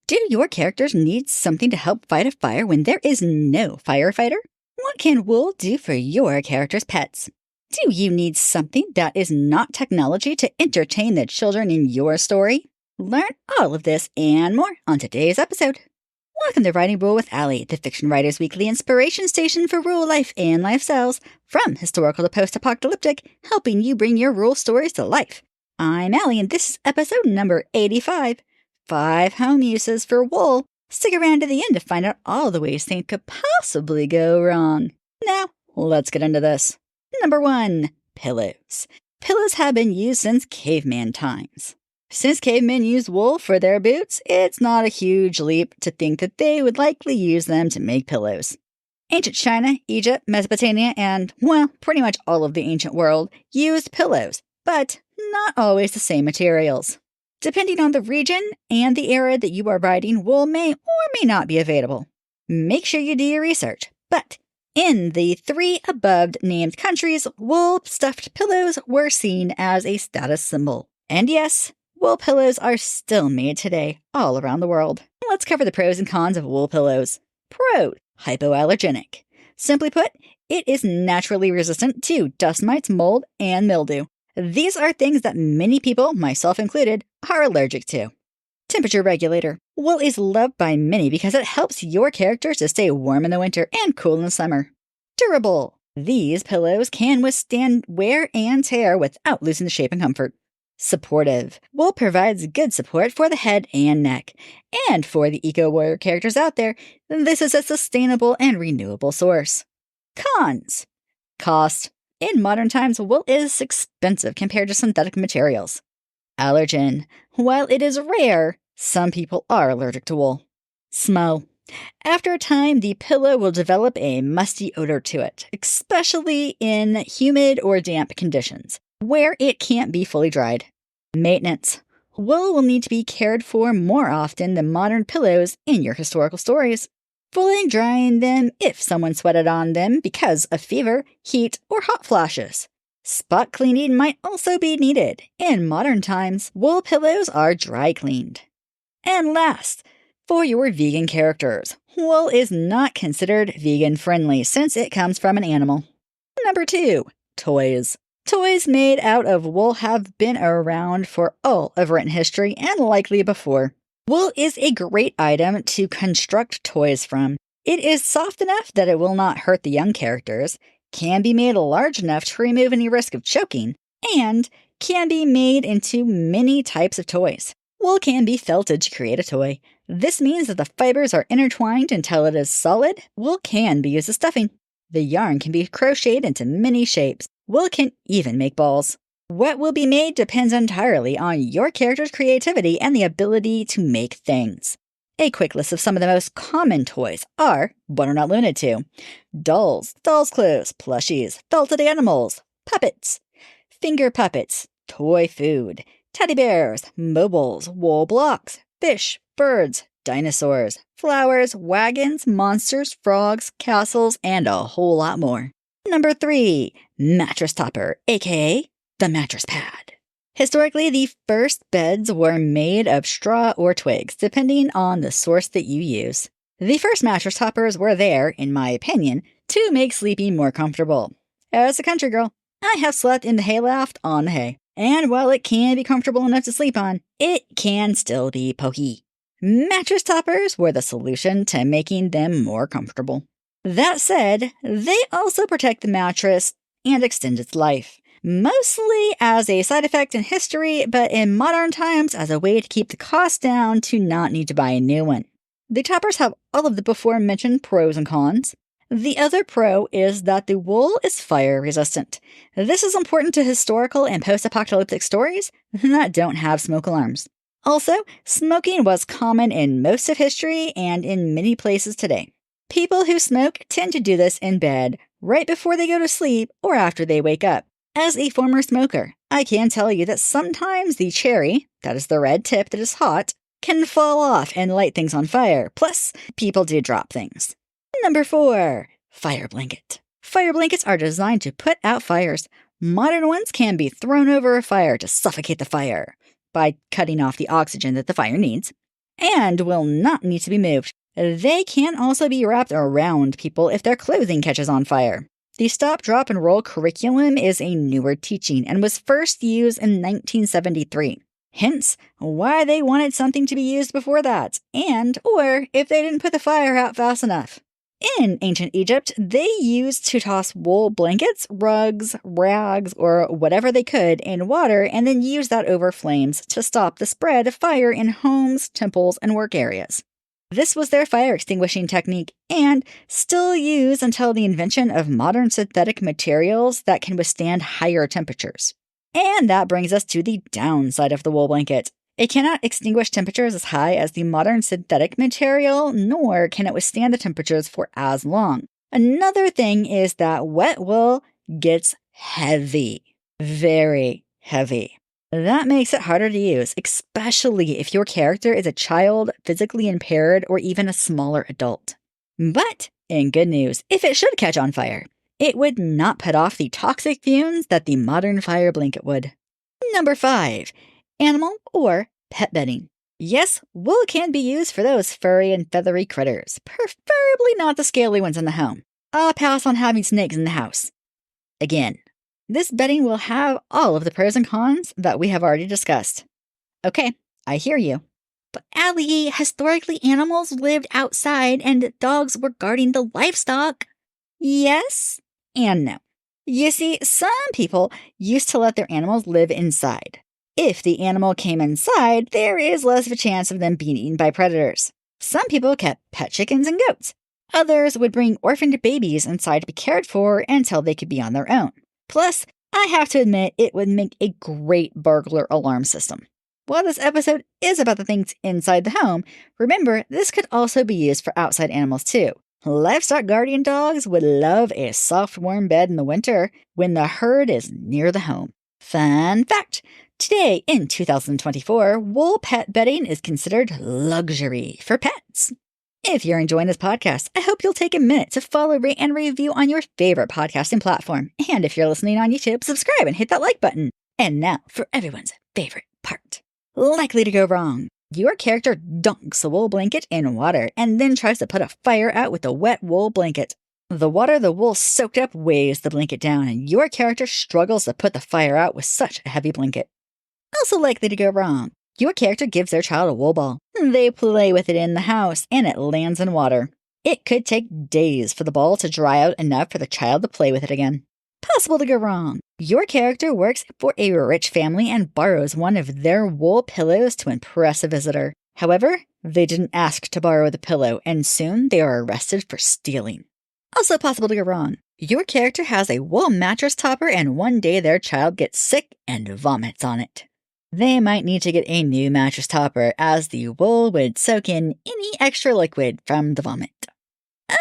Do your characters need something to help fight a fire when there is no firefighter? What can wool do for your characters' pets? Do you need something that is not technology to entertain the children in your story? Learn all of this and more on today's episode. Welcome to Writing Rule with Allie, the Fiction Writers Weekly inspiration station for rural life and lifestyles, from historical to post-apocalyptic, helping you bring your rural stories to life. I'm Allie, and this is episode number 85, 5 Home Uses for Wool. Stick around to the end to find out all the ways things could possibly go wrong. Now, let's get into this. Number 1. Pillows. Pillows have been used since caveman times. Since cavemen used wool for their boots, it's not a huge leap to think that they would likely use them to make pillows. Ancient China, Egypt, Mesopotamia, and, well, pretty much all of the ancient world used pillows, but not always the same materials. Depending on the region and the era that you are writing, wool may or may not be available. Make sure you do your research, but in the 3 above named countries, wool stuffed pillows were seen as a status symbol. And yes, wool pillows are still made today all around the world. Let's cover the pros and cons of wool pillows. Pros: hypoallergenic. Simply put, it is naturally resistant to dust mites, mold, and mildew. These are things that many people, myself included, are allergic to. Temperature regulator. Wool is loved by many because it helps your characters to stay warm in the winter and cool in the summer. Durable. These pillows can withstand wear and tear without losing the shape and comfort. Supportive. Wool provides good support for the head and neck. And for the eco-warrior characters out there, this is a sustainable and renewable source. Cons. Cost. In modern times, wool is expensive compared to synthetic materials. Allergen. While it is rare, some people are allergic to wool. Smell. After a time, the pillow will develop a musty odor to it, especially in humid or damp conditions, where it can't be fully dried. Maintenance. Wool will need to be cared for more often than modern pillows in your historical stories. Fully drying them if someone sweated on them because of fever, heat, or hot flashes. Spot cleaning might also be needed. In modern times, wool pillows are dry cleaned. And last, for your vegan characters, wool is not considered vegan friendly since it comes from an animal. Number 2. Toys. Toys made out of wool have been around for all of written history and likely before. Wool is a great item to construct toys from. It is soft enough that it will not hurt the young characters, can be made large enough to remove any risk of choking, and can be made into many types of toys. Wool can be felted to create a toy. This means that the fibers are intertwined until it is solid. Wool can be used as stuffing. The yarn can be crocheted into many shapes. Wool can even make balls. What will be made depends entirely on your character's creativity and the ability to make things. A quick list of some of the most common toys are, but are not limited to, dolls, doll's clothes, plushies, felted animals, puppets, finger puppets, toy food, teddy bears, mobiles, wool blocks, fish, birds, dinosaurs, flowers, wagons, monsters, frogs, castles, and a whole lot more. Number 3. Mattress topper, aka the mattress pad. Historically, the first beds were made of straw or twigs, depending on the source that you use. The first mattress toppers were there, in my opinion, to make sleeping more comfortable. As a country girl, I have slept in the hayloft on the hay, and while it can be comfortable enough to sleep on, it can still be pokey. Mattress toppers were the solution to making them more comfortable. That said, they also protect the mattress and extend its life. Mostly as a side effect in history, but in modern times as a way to keep the cost down to not need to buy a new one. The toppers have all of the before mentioned pros and cons. The other pro is that the wool is fire resistant. This is important to historical and post-apocalyptic stories that don't have smoke alarms. Also, smoking was common in most of history and in many places today. People who smoke tend to do this in bed, right before they go to sleep or after they wake up. As a former smoker, I can tell you that sometimes the cherry, that is the red tip that is hot, can fall off and light things on fire. Plus, people do drop things. Number 4. Fire blanket. Fire blankets are designed to put out fires. Modern ones can be thrown over a fire to suffocate the fire by cutting off the oxygen that the fire needs. and will not need to be moved. They can also be wrapped around people if their clothing catches on fire. The stop, drop, and roll curriculum is a newer teaching and was first used in 1973. Hence, why they wanted something to be used before that, or if they didn't put the fire out fast enough. In ancient Egypt, they used to toss wool blankets, rugs, rags, or whatever they could in water and then use that over flames to stop the spread of fire in homes, temples, and work areas. This was their fire extinguishing technique and still used until the invention of modern synthetic materials that can withstand higher temperatures. And that brings us to the downside of the wool blanket. It cannot extinguish temperatures as high as the modern synthetic material, nor can it withstand the temperatures for as long. Another thing is that wet wool gets heavy. Very heavy. That makes it harder to use, especially if your character is a child, physically impaired, or even a smaller adult. But, in good news, if it should catch on fire, it would not put off the toxic fumes that the modern fire blanket would. Number 5. Animal or pet bedding. Yes, wool can be used for those furry and feathery critters, preferably not the scaly ones in the home. I'll pass on having snakes in the house. Again, this bedding will have all of the pros and cons that we have already discussed. Okay, I hear you. But Allie, historically animals lived outside and dogs were guarding the livestock. Yes and no. You see, some people used to let their animals live inside. If the animal came inside, there is less of a chance of them being eaten by predators. Some people kept pet chickens and goats. Others would bring orphaned babies inside to be cared for until they could be on their own. Plus, I have to admit, it would make a great burglar alarm system. While this episode is about the things inside the home, remember this could also be used for outside animals too. Livestock guardian dogs would love a soft, warm bed in the winter when the herd is near the home. Fun fact! Today, in 2024, wool pet bedding is considered luxury for pets. If you're enjoying this podcast, I hope you'll take a minute to follow, rate, and review on your favorite podcasting platform. And if you're listening on YouTube, subscribe and hit that like button. And now for everyone's favorite part. Likely to go wrong. Your character dunks a wool blanket in water and then tries to put a fire out with a wet wool blanket. The water the wool soaked up weighs the blanket down, and your character struggles to put the fire out with such a heavy blanket. Also likely to go wrong. Your character gives their child a wool ball. They play with it in the house, and it lands in water. It could take days for the ball to dry out enough for the child to play with it again. Possible to go wrong. Your character works for a rich family and borrows one of their wool pillows to impress a visitor. However, they didn't ask to borrow the pillow, and soon they are arrested for stealing. Also possible to go wrong. Your character has a wool mattress topper, and one day their child gets sick and vomits on it. They might need to get a new mattress topper, as the wool would soak in any extra liquid from the vomit.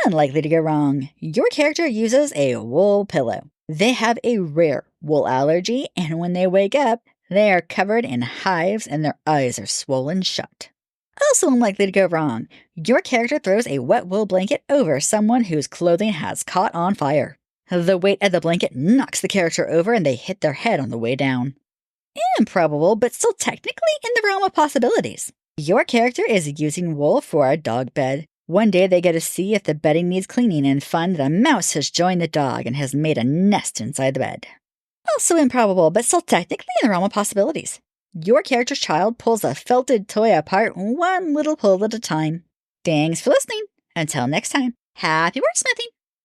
Unlikely to go wrong. Your character uses a wool pillow. They have a rare wool allergy, and when they wake up, they are covered in hives and their eyes are swollen shut. Also unlikely to go wrong. Your character throws a wet wool blanket over someone whose clothing has caught on fire. The weight of the blanket knocks the character over and they hit their head on the way down. Improbable, but still technically in the realm of possibilities. Your character is using wool for a dog bed. One day they get to see if the bedding needs cleaning and find that a mouse has joined the dog and has made a nest inside the bed. Also improbable, but still technically in the realm of possibilities. Your character's child pulls a felted toy apart one little pull at a time. Thanks for listening. Until next time, happy wordsmithing!